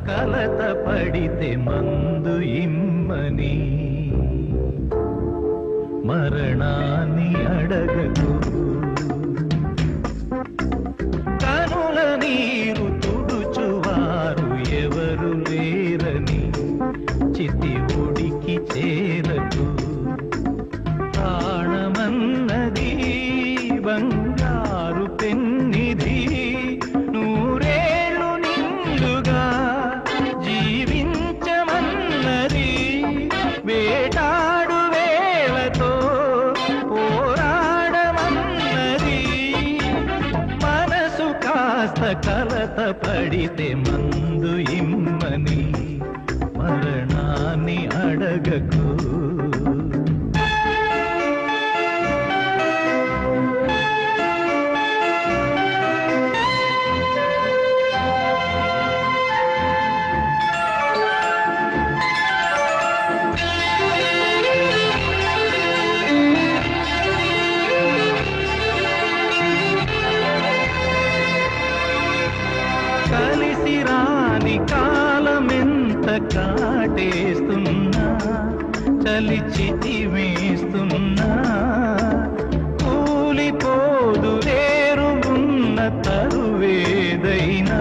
కలత పడితే మందు ఇమ్మని మరణాన్ని అడగకు. కనుల నీరు తుడుచువారు ఎవరు లేరని చితి ఒడికి చేరకు. ప్రాణమన్నది బంగారు పెన్నిధి, నూరేళ్ళు నిండుగా జీవించమన్నది. వేటాడు వేళతో పోరాడమన్నది. మనసు కాస్త కలత పడితే మందు ఇమ్మని మరణాన్ని అడగకు. కలిసి రాని కాలమెంత కాటేస్తున్నా, చలిచితి వేస్తున్నా. కూలిపోదు వేరుగున్న తరువేదైనా,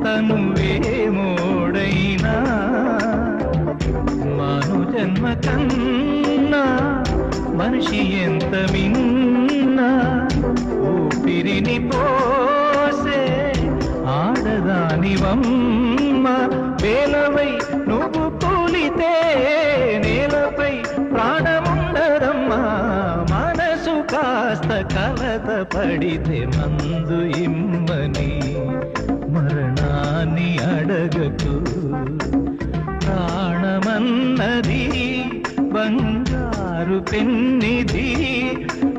తనువేమోడైనా. మాను జన్మ కన్నా మనిషి ఎంత మిన్నా, ఊపిరిని పోసే ఆడదానివమ్మ. వేలవై నువ్వు కూలితే నేలపై ప్రాణముండదమ్మా. మనసు కాస్త కలత పడితే మందు ఇమ్మని మరణాన్ని అడగకు. ప్రాణమన్నది బంగారు పెన్నిధి,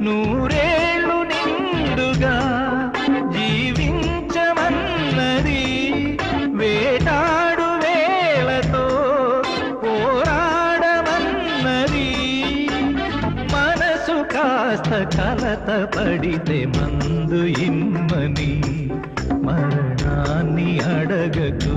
నూరేళ్ళు నిండుగా జీవించమన్నది. వేటాడు వేళతో పోరాడమన్నది. మనసు కాస్త కలత పడితే మందు ఇమ్మని మరణాన్ని అడగకు.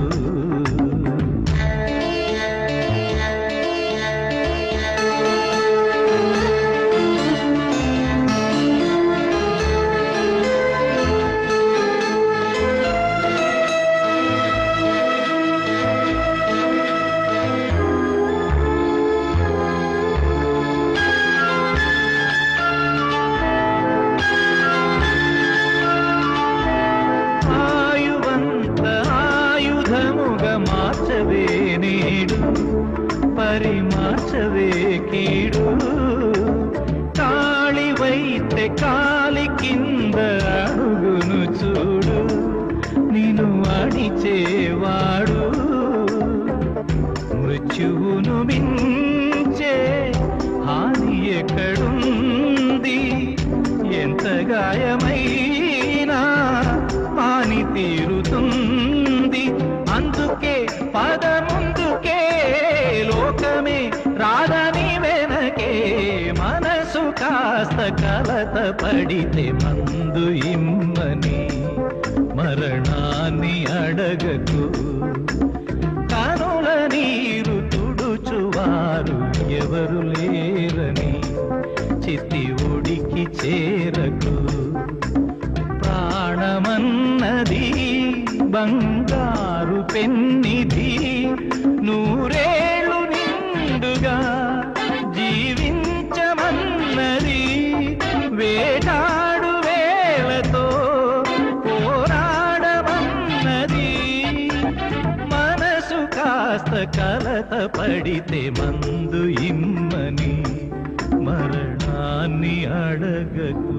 మార్చవే నేడు పరిమార్చవే కీడు. కాళివైతే కాలి కింద అడుగును చూడు, నిన్ను అడిచేవాడు. మృత్యువును మించే హాని ఎక్కడుంది? ఎంత గాయమైనా పాని తీరుతుంది. అందుకే పద ముందుకే, లోకమే రాదని వెనకే. మనసు కాస్త కలత పడితే మందు ఇమ్మని మరణాన్ని అడగకు. కనుల నీరు తుడుచువారు ఎవరు లేరని చితి ఒడికి చేరకు. ప్రాణమన్నది బంగారు పెన్నిధి, నూరేళ్ళు నిండుగా జీవించమన్నది. వేటాడు వేళతో పోరాడమన్నది. మనసు కాస్త కలత పడితే మందు ఇమ్మని మరణాన్ని అడగకు.